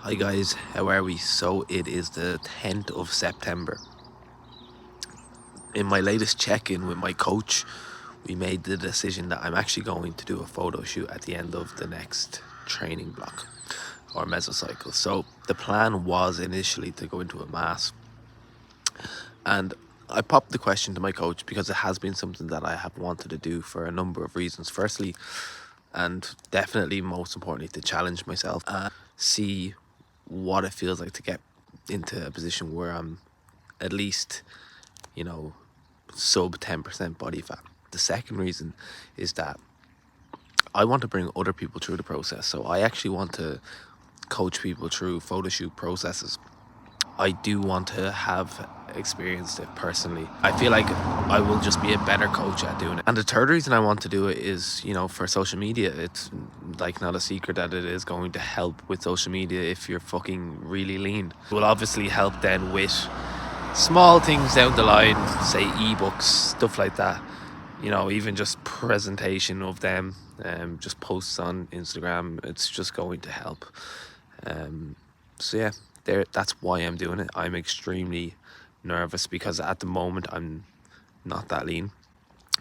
Hi guys, how are we? So it is the 10th of September. In my latest check-in with my coach, we made the decision that I'm actually going to do a photo shoot at the end of the next training block or mesocycle. So the plan was initially to go into a mass, and I popped the question to my coach because it has been something that I have wanted to do for a number of reasons. Firstly, and definitely most importantly, to challenge myself and see what it feels like to get into a position where I'm at least, sub 10% body fat. The second reason is that I want to bring other people through the process. So I actually want to coach people through photo shoot processes. I do want to have experienced it personally. I feel like I will just be a better coach at doing it. And the third reason I want to do it is, for social media. It's like not a secret that it is going to help with social media if you're fucking really lean. It will obviously help then with small things down the line, say ebooks, stuff like that. Even just presentation of them, just posts on Instagram. It's just going to help. So yeah, that's why I'm doing it. I'm extremely nervous because at the moment I'm not that lean.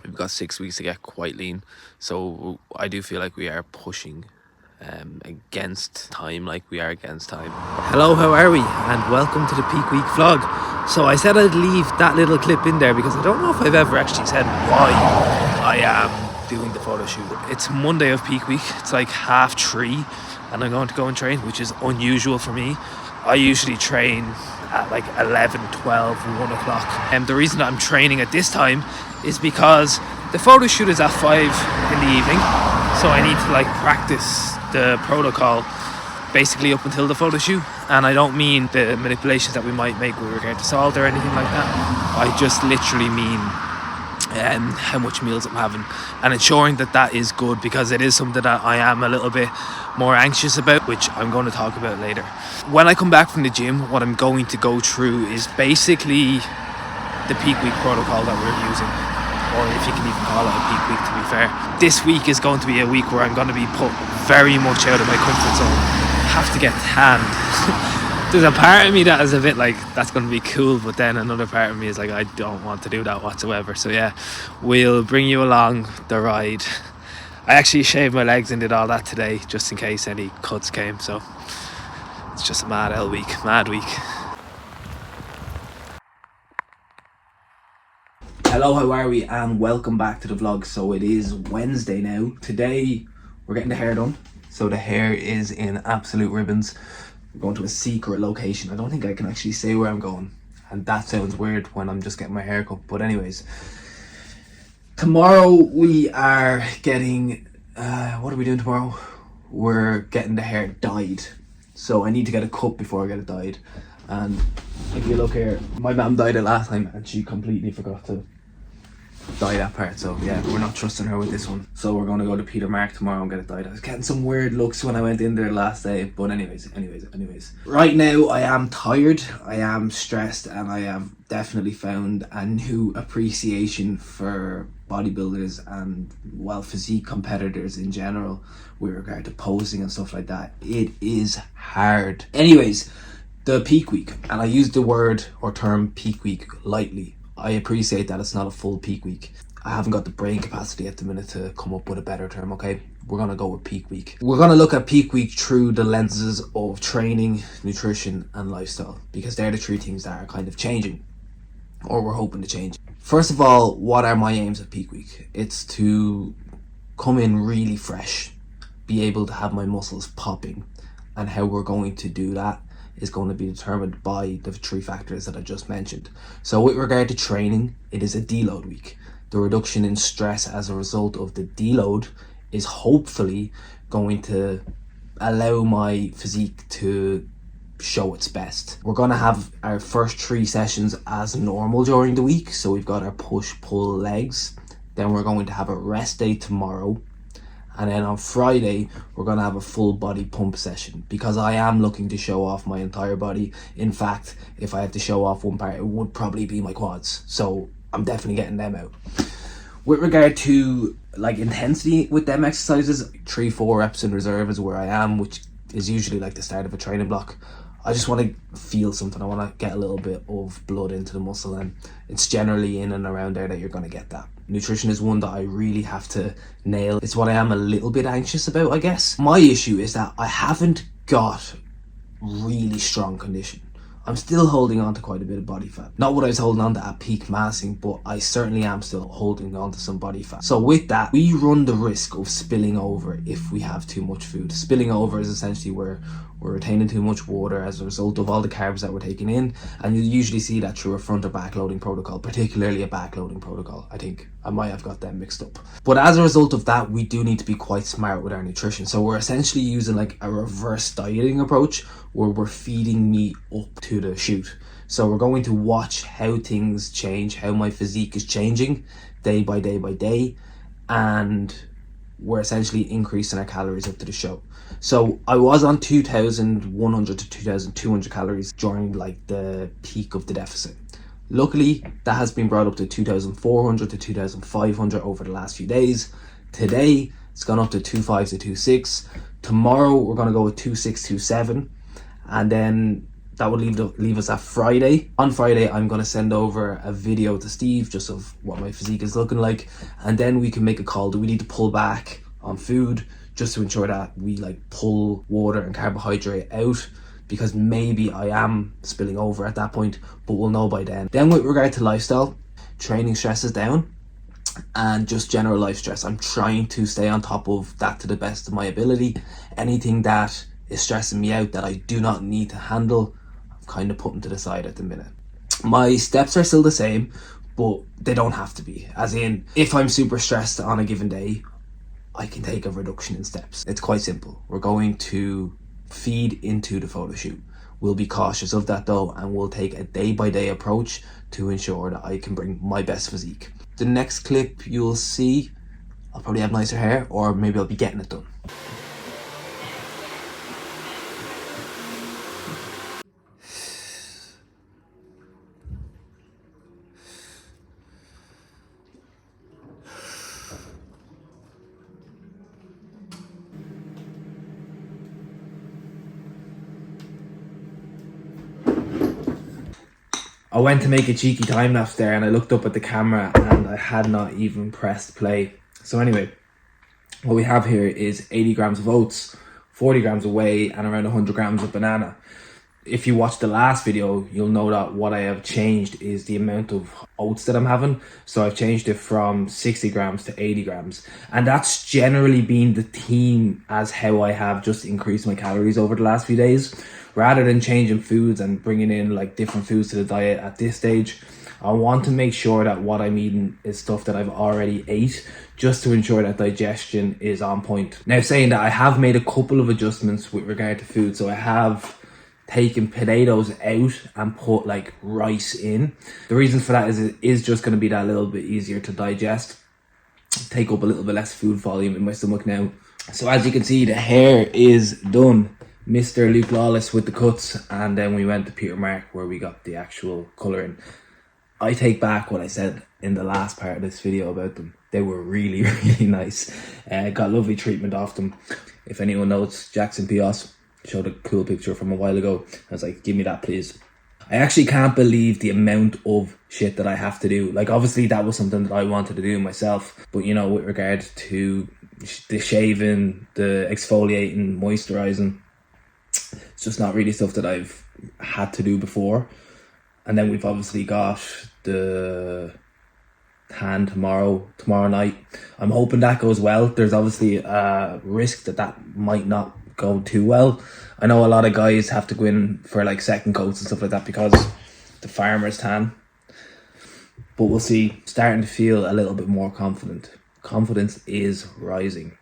We've got 6 weeks to get quite lean, so I do feel like we are pushing against time, like we are against time. Hello, how are we? And welcome to the Peak Week vlog. So I said I'd leave that little clip in there because I don't know if I've ever actually said why I am doing the photo shoot. It's Monday of Peak Week. It's like 3:30 and I'm going to go and train, which is unusual for me. I usually train at like 11, 12, 1 o'clock. And the reason I'm training at this time is because the photo shoot is at 5 in the evening. So I need to practice the protocol basically up until the photo shoot. And I don't mean the manipulations that we might make with regard to salt or anything like that. I just literally mean how much meals I'm having and ensuring that is good, because it is something that I am a little bit more anxious about, which I'm going to talk about later. When I come back from the gym, what I'm going to go through is basically the peak week protocol that we're using, or if you can even call it a peak week, to be fair. This week is going to be a week where I'm going to be put very much out of my comfort zone. I have to get tanned. There's a part of me that is a bit like, that's going to be cool, but then another part of me is like, I don't want to do that whatsoever. So yeah, we'll bring you along the ride. I actually shaved my legs and did all that today just in case any cuts came, so it's just a mad week. Hello, how are we? And welcome back to the vlog. So it is Wednesday now. Today we're getting the hair done. So the hair is in absolute ribbons. We're going to a secret location. I don't think I can actually say where I'm going, and that sounds weird when I'm just getting my hair cut. But anyways, tomorrow we are getting what are we doing tomorrow? We're getting the hair dyed. So I need to get it cut before I get it dyed. And if you look here, my mum dyed it last time and she completely forgot to dye that part. So yeah, we're not trusting her with this one. So we're going to go to Peter Mark tomorrow and get it dyed. I was getting some weird looks when I went in there last day. But anyways. Right now I am tired, I am stressed, and I have definitely found a new appreciation for bodybuilders and, well, physique competitors in general with regard to posing and stuff like that. It is hard. Anyways, the peak week, and I use the word or term peak week lightly. I appreciate that it's not a full peak week. I haven't got the brain capacity at the minute to come up with a better term, okay? We're going to go with peak week. We're going to look at peak week through the lenses of training, nutrition and lifestyle, because they're the three things that are kind of changing, or we're hoping to change. First of all, what are my aims at peak week? It's to come in really fresh, be able to have my muscles popping, and how we're going to do that is going to be determined by the three factors that I just mentioned. So with regard to training, it is a deload week. The reduction in stress as a result of the deload is hopefully going to allow my physique to show its best. We're going to have our first 3 sessions as normal during the week. So we've got our push-pull legs. Then we're going to have a rest day tomorrow. And then on Friday, we're going to have a full body pump session, because I am looking to show off my entire body. In fact, if I had to show off one part, it would probably be my quads. So I'm definitely getting them out. With regard to intensity with them exercises, 3-4 reps in reserve is where I am, which is usually like the start of a training block. I just want to feel something. I want to get a little bit of blood into the muscle, and it's generally in and around there that you're going to get that. Nutrition is one that I really have to nail. It's what I am a little bit anxious about, I guess. My issue is that I haven't got really strong condition. I'm still holding on to quite a bit of body fat. Not what I was holding on to at peak massing, but I certainly am still holding on to some body fat. So with that, we run the risk of spilling over if we have too much food. Spilling over is essentially where we're retaining too much water as a result of all the carbs that we're taking in, and you usually see that through a front or back loading protocol, particularly a back loading protocol. I think I might have got them mixed up. But as a result of that, we do need to be quite smart with our nutrition. So we're essentially using like a reverse dieting approach where we're feeding meat up to the shoot. So we're going to watch how things change, how my physique is changing day by day by day, and we're essentially increasing our calories up to the show. So I was on 2,100 to 2,200 calories during like the peak of the deficit. Luckily, that has been brought up to 2,400 to 2,500 over the last few days. Today, it's gone up to 2.5 to 2.6. Tomorrow, we're going to go with 2.6, 2.7. And then that would leave us at Friday. On Friday, I'm going to send over a video to Steve just of what my physique is looking like. And then we can make a call. Do we need to pull back on food just to ensure that we like pull water and carbohydrate out? Because maybe I am spilling over at that point, but we'll know by then. Then with regard to lifestyle, training stress is down and just general life stress. I'm trying to stay on top of that to the best of my ability. Anything that is stressing me out that I do not need to handle, I'm kind of putting to the side at the minute. My steps are still the same, but they don't have to be. As in, if I'm super stressed on a given day, I can take a reduction in steps. It's quite simple. We're going to feed into the photo shoot. We'll be cautious of that though, and we'll take a day-by-day approach to ensure that I can bring my best physique. The next clip you'll see, I'll probably have nicer hair, or maybe I'll be getting it done. I went to make a cheeky time lapse there and I looked up at the camera and I had not even pressed play. So anyway, what we have here is 80 grams of oats, 40 grams of whey, and around 100 grams of banana. If you watch the last video, you'll know that what I have changed is the amount of oats that I'm having. So I've changed it from 60 grams to 80 grams. And that's generally been the theme as how I have just increased my calories over the last few days. Rather than changing foods and bringing in like different foods to the diet at this stage, I want to make sure that what I'm eating is stuff that I've already ate, just to ensure that digestion is on point. Now, saying that, I have made a couple of adjustments with regard to food. So I have taken potatoes out and put like rice in. The reason for that is it is just going to be that little bit easier to digest, take up a little bit less food volume in my stomach now. So as you can see, the hair is done. Mr. Luke Lawless with the cuts, and then we went to Peter Mark where we got the actual colouring. I take back what I said in the last part of this video about them. They were really, really nice. Got lovely treatment off them. If anyone knows, Jackson Pios showed a cool picture from a while ago. I was like, give me that please. I actually can't believe the amount of shit that I have to do. Like, obviously that was something that I wanted to do myself, but you know, with regard to the shaving, the exfoliating, moisturising, it's just not really stuff that I've had to do before. And then we've obviously got the tan tomorrow night. I'm hoping that goes well. There's obviously a risk that might not go too well. I know a lot of guys have to go in for like second coats and stuff like that because the farmer's tan. But we'll see. Starting to feel a little bit more confident. Confidence is rising.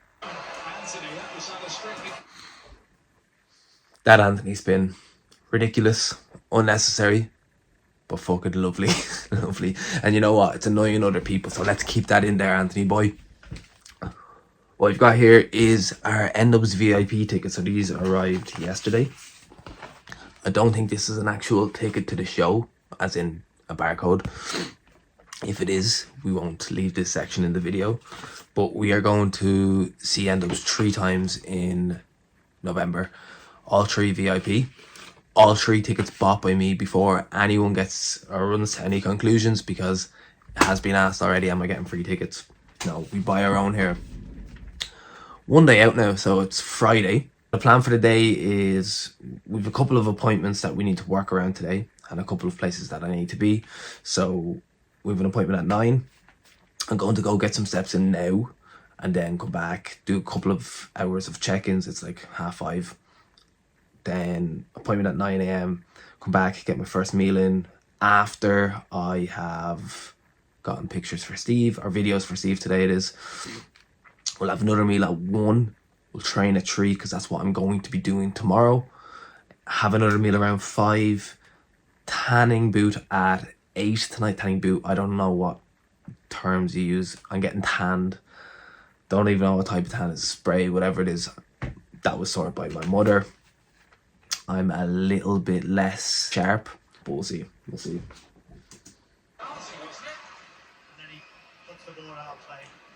That Anthony spin, ridiculous, unnecessary, but fucking lovely. Lovely. And you know what, it's annoying other people, so let's keep that in there, Anthony boy. What we've got here is our N-Dubs VIP tickets. So these arrived yesterday. I don't think this is an actual ticket to the show, as in a barcode. If it is, we won't leave this section in the video, but we are going to see N-Dubs 3 times in November. all 3 VIP. All 3 tickets bought by me before anyone gets or runs to any conclusions, because it has been asked already, am I getting free tickets? No, we buy our own here. One day out now, so it's Friday. The plan for the day is we've a couple of appointments that we need to work around today, and a couple of places that I need to be. So we have an appointment at 9. I'm going to go get some steps in now, and then come back, do a couple of hours of check-ins. It's like 5:30. Then appointment at 9 a.m. Come back, get my first meal in. After I have gotten pictures for Steve, or videos for Steve today it is, we'll have another meal at 1. We'll train at 3, because that's what I'm going to be doing tomorrow. Have another meal around 5. Tanning boot at 8 tonight. Tanning boot, I don't know what terms you use. I'm getting tanned. Don't even know what type of tan is. Spray, whatever it is. That was sorted by my mother. I'm a little bit less sharp, but we'll see. We'll see.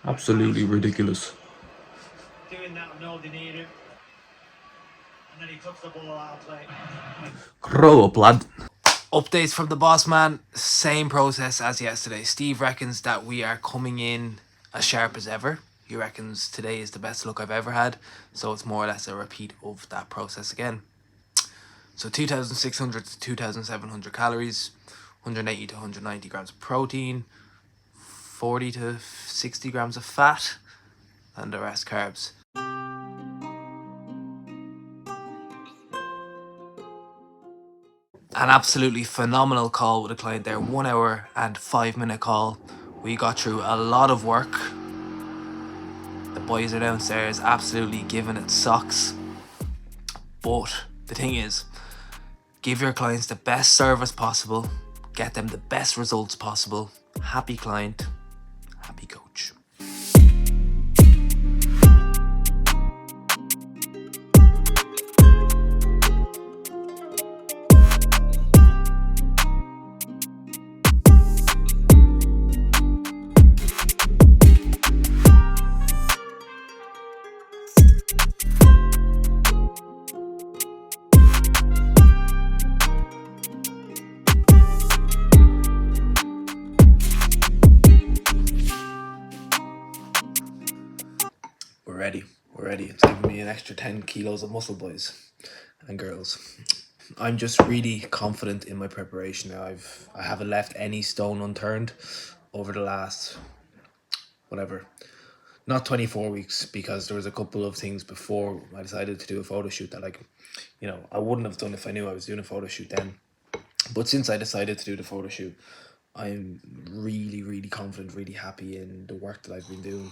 Absolutely ridiculous. Doing that with no need it. And then he took the ball out of play. Grow up, lad. Updates from the boss man, same process as yesterday. Steve reckons that we are coming in as sharp as ever. He reckons today is the best look I've ever had. So it's more or less a repeat of that process again. So 2,600 to 2,700 calories, 180 to 190 grams of protein, 40 to 60 grams of fat, and the rest carbs. An absolutely phenomenal call with a client there. 1 hour and 5-minute call. We got through a lot of work. The boys are downstairs absolutely giving it socks. But the thing is, give your clients the best service possible, get them the best results possible. Happy client, happy coach. We're ready. It's giving me an extra 10 kilos of muscle, boys and girls. I'm just really confident in my preparation now. I haven't left any stone unturned over the last, whatever, not 24 weeks, because there was a couple of things before I decided to do a photo shoot that, I wouldn't have done if I knew I was doing a photo shoot then. But since I decided to do the photo shoot, I'm really, really confident, really happy in the work that I've been doing.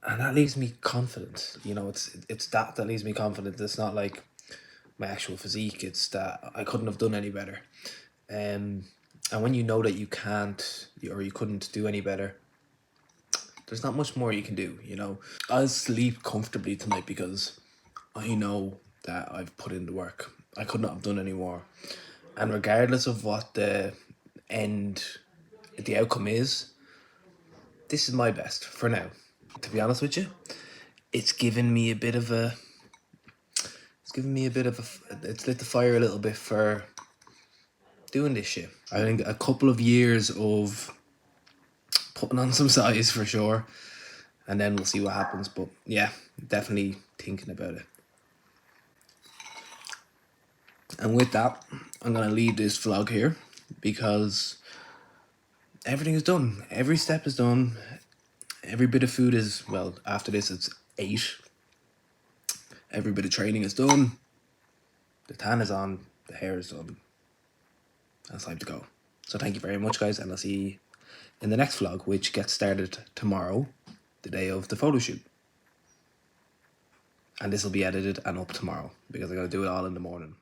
And that leaves me confident. It's that leaves me confident. It's not like my actual physique. It's that I couldn't have done any better. And when you know that you can't, or you couldn't do any better, there's not much more you can do, I'll sleep comfortably tonight because I know that I've put in the work. I could not have done any more. And regardless of what the outcome is, this is my best for now. To be honest with you, it's given me a bit of a, it's lit the fire a little bit for doing this shit. I think a couple of years of putting on some size for sure, and then we'll see what happens. But yeah, definitely thinking about it. And with that, I'm gonna leave this vlog here because everything is done. Every step is done. Every bit of food is, well, after this it's 8. Every bit of training is done. The tan is on, the hair is done. And it's time to go. So thank you very much, guys, and I'll see you in the next vlog, which gets started tomorrow, the day of the photo shoot. And this will be edited and up tomorrow because I gotta do it all in the morning.